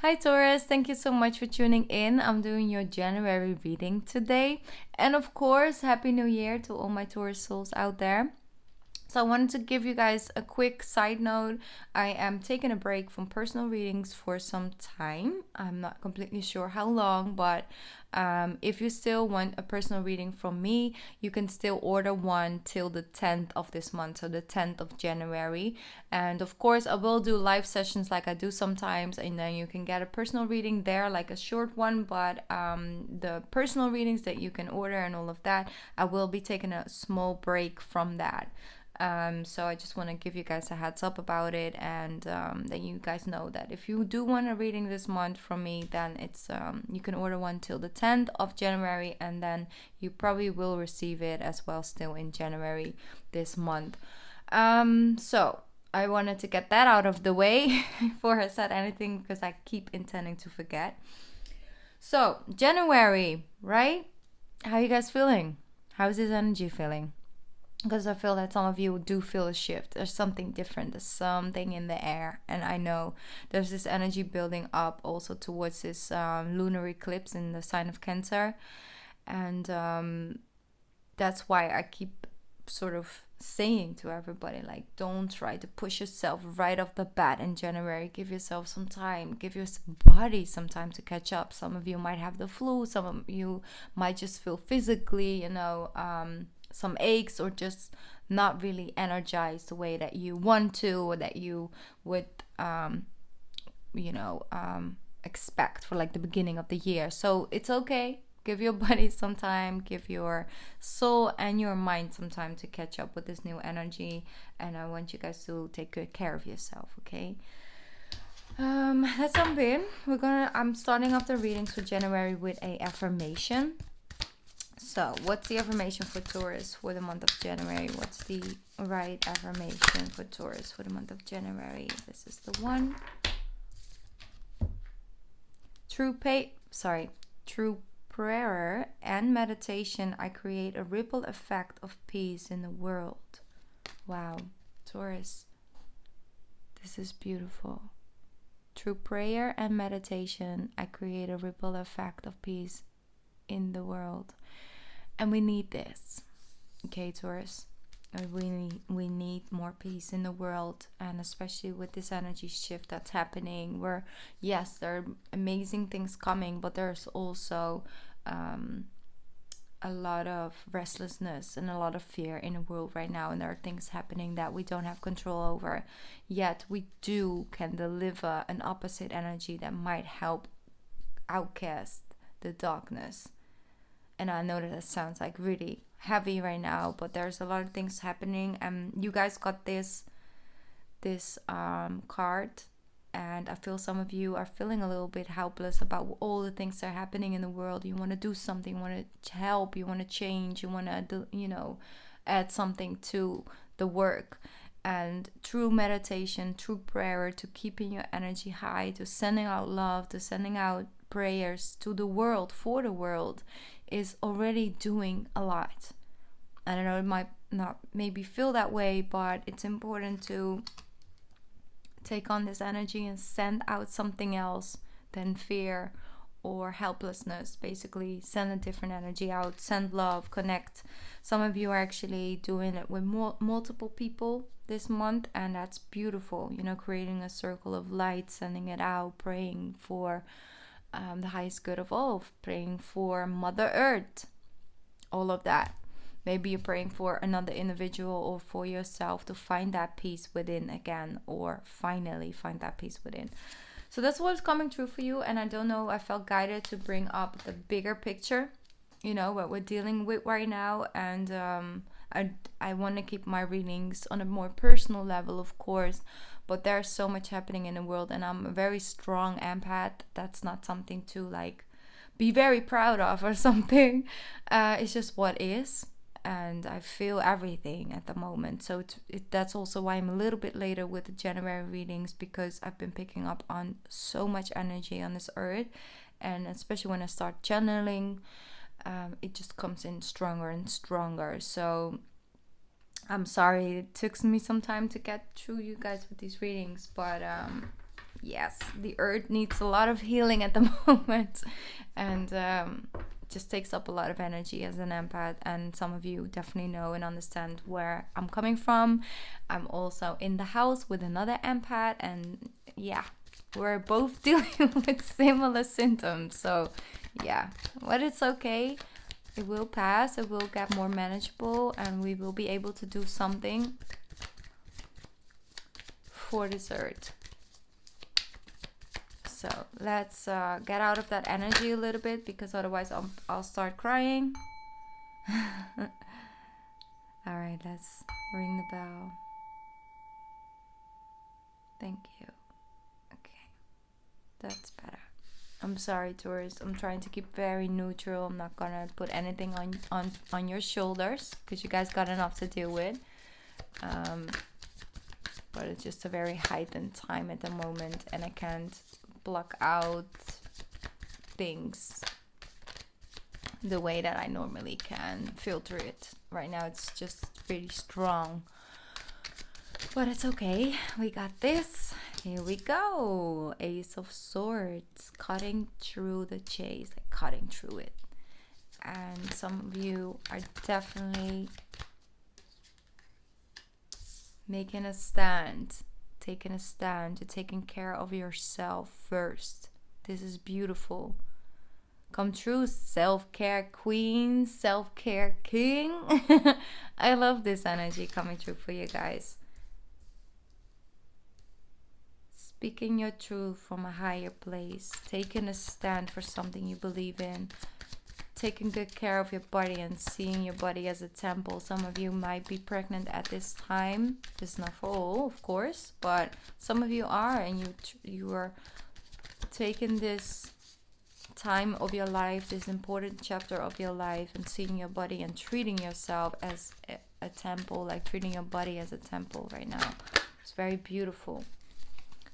Hi Taurus, thank you so much for tuning in. I'm doing your January reading today. And of course, Happy New Year to all my Taurus souls out there. So I wanted to give you guys a quick side note. I am taking a break from personal readings for some time. I'm not completely sure how long, but if you still want a personal reading from me, you can still order one till the 10th of this month, so the 10th of January. And of course, I will do live sessions like I do sometimes, and then you can get a personal reading there, like a short one. But the personal readings that you can order and all of that, I will be taking a small break from that. So I just want to give you guys a heads up about it, and that you guys know that if you do want a reading this month from me, then it's you can order one till the 10th of January, and then you probably will receive it as well still in January this month. So I wanted to get that out of the way before I said anything, because I keep intending to forget. So January, right? How are you guys feeling? How's this energy feeling? Because I feel that some of you do feel a shift. There's something different. There's something in the air. And I know there's this energy building up also towards this lunar eclipse in the sign of Cancer. And that's why I keep sort of saying to everybody, like, don't try to push yourself right off the bat in January. Give yourself some time. Give your body some time to catch up. Some of you might have the flu. Some of you might just feel physically, some aches, or just not really energized the way that you want to, or that you would expect for like the beginning of the year. So it's okay. Give your body some time, give your soul and your mind some time to catch up with this new energy. And I want you guys to take good care of yourself, okay? Let's jump in. I'm starting off the readings for January with a affirmation. So, what's the affirmation for Taurus for the month of January? What's the right affirmation for Taurus for the month of January? This is the one. Through prayer and meditation, I create a ripple effect of peace in the world. Wow, Taurus, this is beautiful. Through prayer and meditation, I create a ripple effect of peace in the world. And we need this, okay, Taurus? We need more peace in the world, and especially with this energy shift that's happening, where yes, there are amazing things coming, but there's also a lot of restlessness and a lot of fear in the world right now, and there are things happening that we don't have control over. Yet we can deliver an opposite energy that might help outcast the darkness. And I know that sounds like really heavy right now, but there's a lot of things happening. And you guys got this card, and I feel some of you are feeling a little bit helpless about all the things that are happening in the world. You want to do something, you want to help, you want to change, you want to add something to the work. And through meditation, through prayer, to keeping your energy high, to sending out love, to sending out prayers to the world, for the world, is already doing a lot. I don't know, it might not maybe feel that way, but it's important to take on this energy and send out something else than fear or helplessness. Basically, send a different energy out, send love, connect. Some of you are actually doing it with multiple people this month, and that's beautiful. Creating a circle of light, sending it out, praying for the highest good of all, praying for Mother Earth, all of that. Maybe you're praying for another individual or for yourself to find that peace within again, or finally find that peace within. So that's what's coming true for you. And I don't know, I felt guided to bring up the bigger picture, what we're dealing with right now. And I want to keep my readings on a more personal level, of course, but there's so much happening in the world, and I'm a very strong empath. That's not something to be very proud of or something. It's just what is, and I feel everything at the moment. So that's also why I'm a little bit later with the January readings, because I've been picking up on so much energy on this earth, and especially when I start channeling, it just comes in stronger and stronger. So I'm sorry it took me some time to get through you guys with these readings, but yes, the earth needs a lot of healing at the moment, and just takes up a lot of energy as an empath. And some of you definitely know and understand where I'm coming from. I'm also in the house with another empath, and yeah, we're both dealing with similar symptoms. So yeah, but it's okay. It will pass, it will get more manageable, and we will be able to do something for this earth. So let's get out of that energy a little bit, because otherwise I'll start crying. All right, let's ring the bell. Thank you. Okay, that's better. I'm sorry, Taurus. I'm trying to keep very neutral. I'm not gonna put anything on your shoulders, because you guys got enough to deal with. But it's just a very heightened time at the moment, and I can't block out things the way that I normally can filter it. Right now it's just really strong, but it's okay. We got this. Here we go. Ace of Swords, cutting through the chase, like cutting through it. And some of you are definitely making a stand, taking a stand. You're taking care of yourself first. This is beautiful. Come true, self-care queen, self-care king. I love this energy coming through for you guys. Speaking your truth from a higher place, taking a stand for something you believe in, taking good care of your body and seeing your body as a temple. Some of you might be pregnant at this time. This is not for all, of course, but some of you are, and you are taking this time of your life, this important chapter of your life, and seeing your body and treating yourself as a temple, like treating your body as a temple right now. It's very beautiful.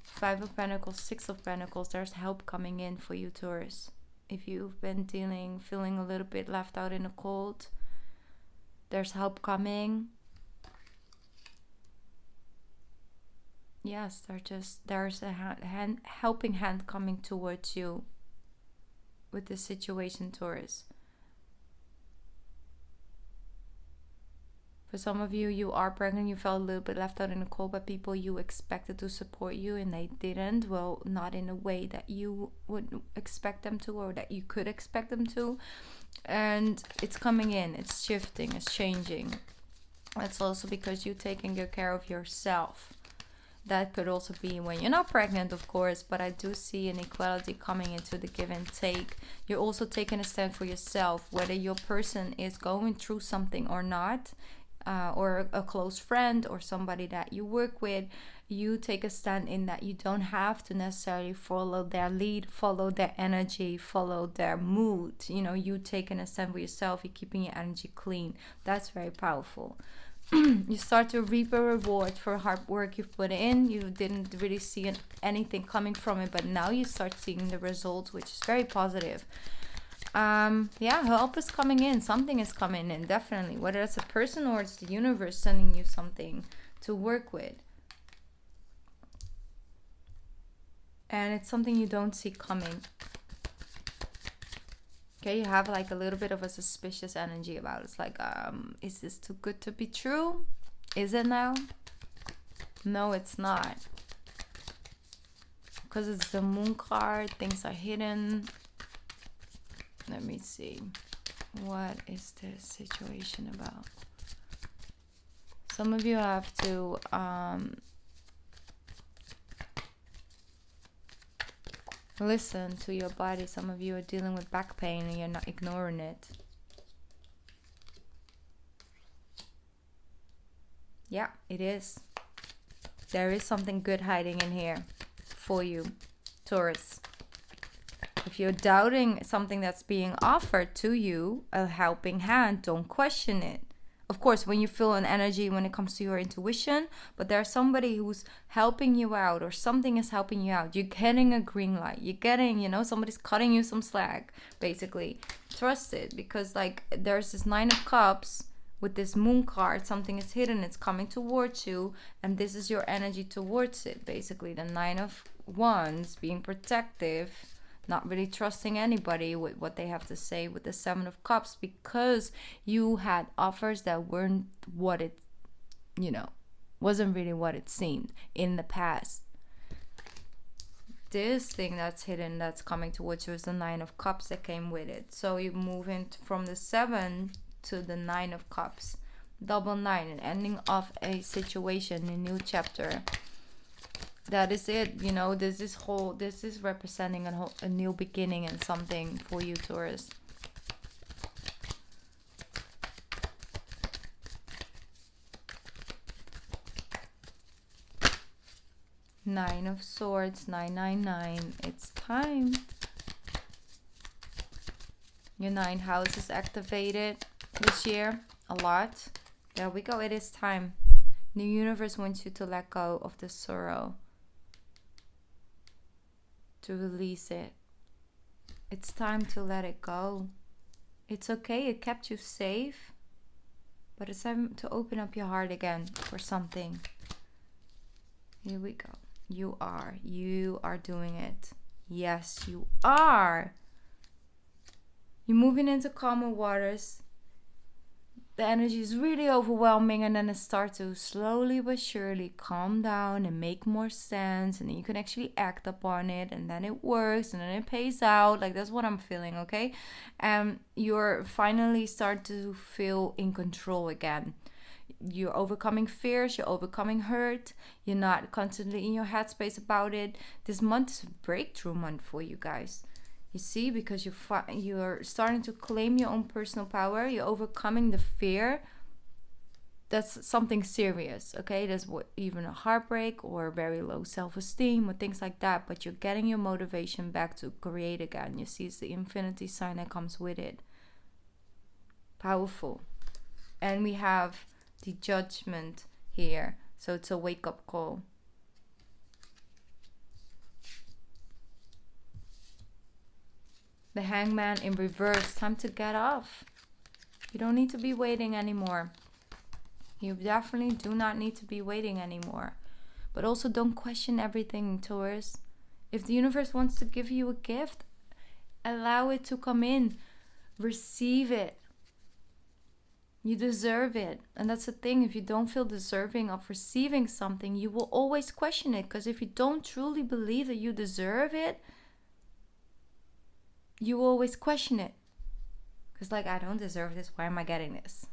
5 of Pentacles, 6 of Pentacles. There's help coming in for you, Taurus. If you've been feeling a little bit left out in the cold, there's help coming. Yes, there's a helping hand coming towards you with this situation, Taurus. For some of you, you are pregnant, you felt a little bit left out in the cold by people you expected to support you and they didn't. Well, not in a way that you would expect them to, or that you could expect them to. And it's coming in, it's shifting, it's changing. That's also because you're taking good care of yourself. That could also be when you're not pregnant, of course, but I do see an equality coming into the give and take. You're also taking a stand for yourself, whether your person is going through something or not. Or a close friend or somebody that you work with, you take a stand in that you don't have to necessarily follow their lead, follow their energy, follow their mood. You know, you taking a stand for yourself, you're keeping your energy clean. That's very powerful. You start to reap a reward for hard work you've put in. You didn't really see anything coming from it, but now you start seeing the results, which is very positive. Yeah, help is coming in. Something is coming in, definitely. Whether it's a person or it's the universe sending you something to work with. And it's something you don't see coming. Okay, you have like a little bit of a suspicious energy about it. It's like, is this too good to be true? Is it now? No, it's not. Because it's the moon card, things are hidden. Let me see. What is this situation about? Some of you have to listen to your body. Some of you are dealing with back pain and you're not ignoring it. Yeah, it is. There is something good hiding in here for you, Taurus. If you're doubting something that's being offered to you, a helping hand, don't question it. Of course, when you feel an energy when it comes to your intuition, but there's somebody who's helping you out, or something is helping you out. You're getting a green light. You're getting, somebody's cutting you some slack, basically. Trust it, because like there's this 9 of Cups with this moon card. Something is hidden. It's coming towards you, and this is your energy towards it, basically. The 9 of Wands, being protective, not really trusting anybody with what they have to say with the Seven of Cups, because you had offers that weren't what it, wasn't really what it seemed in the past. This thing that's hidden, that's coming towards you, is the Nine of Cups that came with it. So you move in from the 7 to the 9 of Cups. Double 9, an ending of a situation, a new chapter. That is it. This is representing a new beginning and something for you, Taurus. Nine of Swords, 999. It's time. Your 9th house is activated this year a lot. There we go. It is time. The universe wants you to let go of the sorrow, to release it. It's time to let it go. It's okay. It kept you safe, but it's time to open up your heart again for something. Here we go. You are doing it. Yes, you are. You're moving into calmer waters. The energy is really overwhelming, and then it starts to slowly but surely calm down and make more sense, and then you can actually act upon it, and then it works, and then it pays out. Like, that's what I'm feeling, okay? And you're finally start to feel in control again. You're overcoming fears, you're overcoming hurt, you're not constantly in your headspace about it. This month is a breakthrough month for you guys. You see, because you're starting to claim your own personal power. You're overcoming the fear. That's something serious, okay? There's even a heartbreak or very low self-esteem or things like that. But you're getting your motivation back to create again. You see, it's the infinity sign that comes with it. Powerful. And we have the Judgment here. So it's a wake-up call. The Hangman in reverse. Time to get off. You don't need to be waiting anymore. You definitely do not need to be waiting anymore. But also don't question everything, Taurus. If the universe wants to give you a gift, allow it to come in. Receive it. You deserve it. And that's the thing. If you don't feel deserving of receiving something, you will always question it. Because if you don't truly believe that you deserve it, you always question it. Because I don't deserve this. Why am I getting this?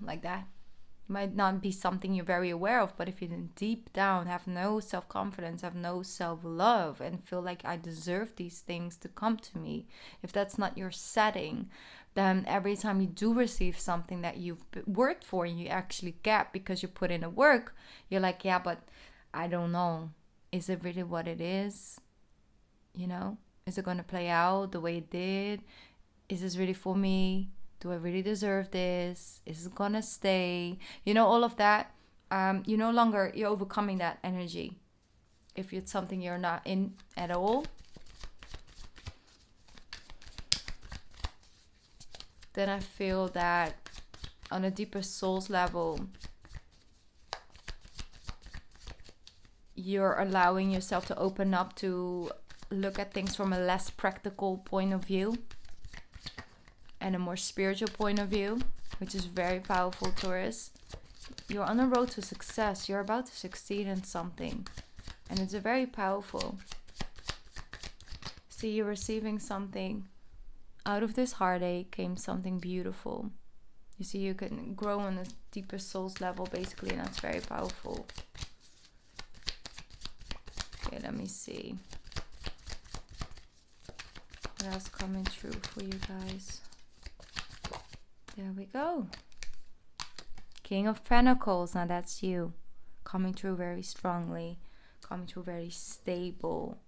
Like that. It might not be something you're very aware of, but if you deep down have no self-confidence, have no self-love, and feel like I deserve these things to come to me, if that's not your setting, then every time you do receive something that you've worked for and you actually get because you put in the work, you're like, yeah, but I don't know. Is it really what it is? Is it going to play out the way it did? Is this really for me? Do I really deserve this? Is it going to stay? All of that. You're overcoming that energy. If it's something you're not in at all, then I feel that on a deeper soul's level, you're allowing yourself to open up to look at things from a less practical point of view and a more spiritual point of view, which is very powerful, Taurus. You're on a road to success. You're about to succeed in something, and it's very powerful. See, you're receiving something. Out of this heartache came something beautiful. You see, you can grow on a deeper soul's level, basically, and that's very powerful. Okay, let me see. What else coming true for you guys? There we go. King of Pentacles. Now that's you. Coming through very strongly. Coming through very stable.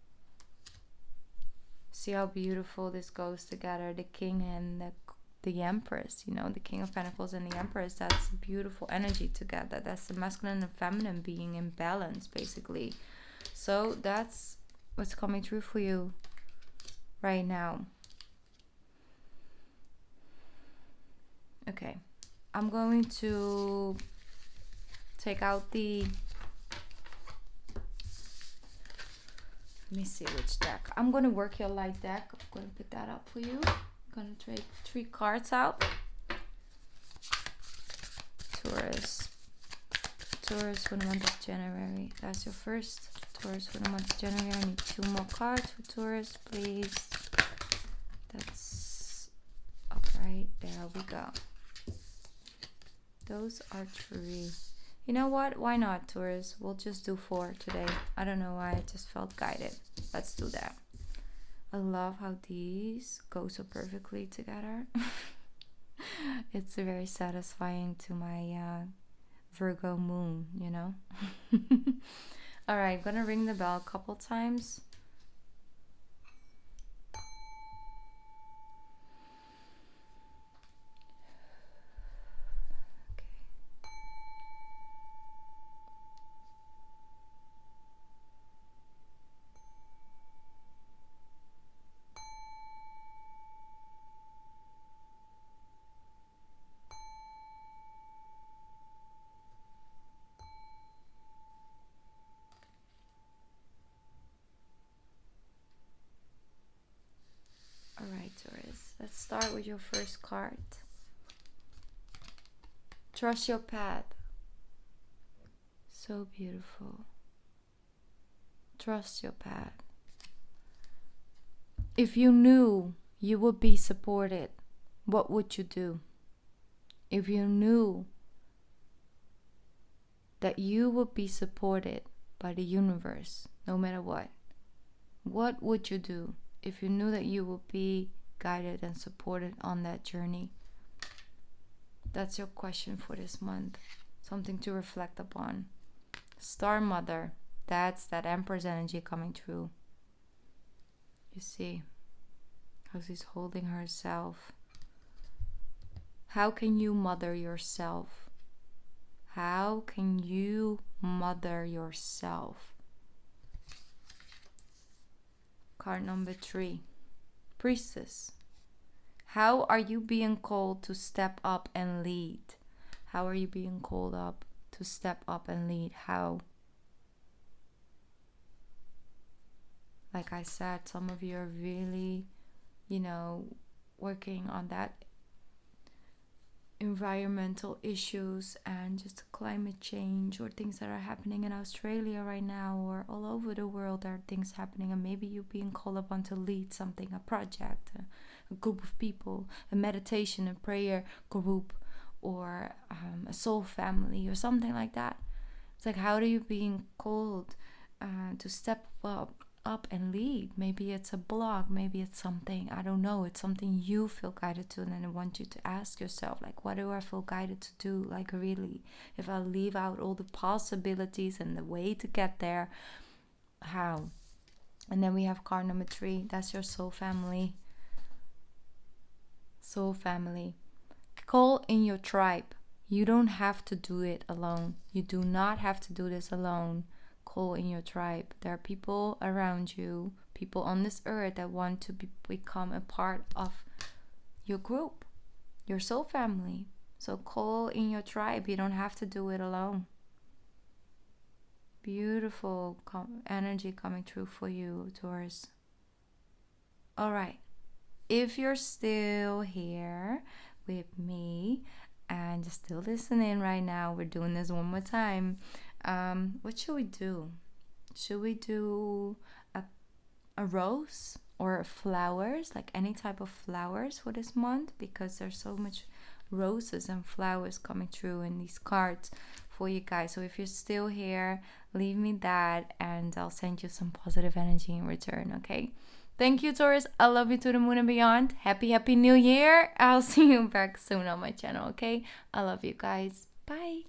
See how beautiful this goes together. The King and the Empress. The King of Pentacles and the Empress. That's beautiful energy together. That's the masculine and feminine being in balance, basically. So that's what's coming through for you right now. Okay, I'm going to take out the Let me see which deck. I'm going to work your light deck. I'm going to pick that up for you. I'm going to take 3 cards out. Taurus. Taurus for the month of January. That's your first. Taurus for the month of January. I need 2 more cards for Taurus, please. That's upright. There we go. Those are 3. You know what? Why not, Taurus? We'll just do 4 today. I don't know why. I just felt guided. Let's do that. I love how these go so perfectly together. It's very satisfying to my Virgo moon, you know. All right, I'm gonna ring the bell a couple times. Alright, Taurus, let's start with your first card. Trust your path. So beautiful. Trust your path. If you knew you would be supported, what would you do? If you knew that you would be supported by the universe, no matter what would you do? If you knew that you would be guided and supported on that journey? That's your question for this month. Something to reflect upon. Star Mother. That's that Empress energy coming through. You see how she's holding herself. How can you mother yourself? How can you mother yourself? Card number 3. Priestess. How are you being called to step up and lead? How are you being called up to step up and lead? How? Like I said, some of you are really, working on that environmental issues and just climate change, or things that are happening in Australia right now, or all over the world. There are things happening, and maybe you're being called upon to lead something, a project, a group of people, a meditation, a prayer group, or a soul family, or something like that. It's like, how are you being called to step up and lead? Maybe it's a blog, maybe it's something, I don't know, it's something you feel guided to. And then I want you to ask yourself, like, what do I feel guided to do? Like, really, if I leave out all the possibilities and the way to get there, how? And then we have card number 3. That's your soul family. Soul family. Call in your tribe. You don't have to do it alone. You do not have to do this alone. Call in your tribe. There are people around you, people on this earth that want to become a part of your group, your soul family. So call in your tribe. You don't have to do it alone. Beautiful energy coming through for you, Taurus. All right. If you're still here with me and you're still listening right now, we're doing this one more time. What should we do? Should we do a rose or flowers, like any type of flowers for this month? Because there's so much roses and flowers coming through in these cards for you guys. So if you're still here, leave me that and I'll send you some positive energy in return, okay? Thank you, Taurus. I love you to the moon and beyond. Happy New Year. I'll see you back soon on my channel, okay? I love you guys. Bye.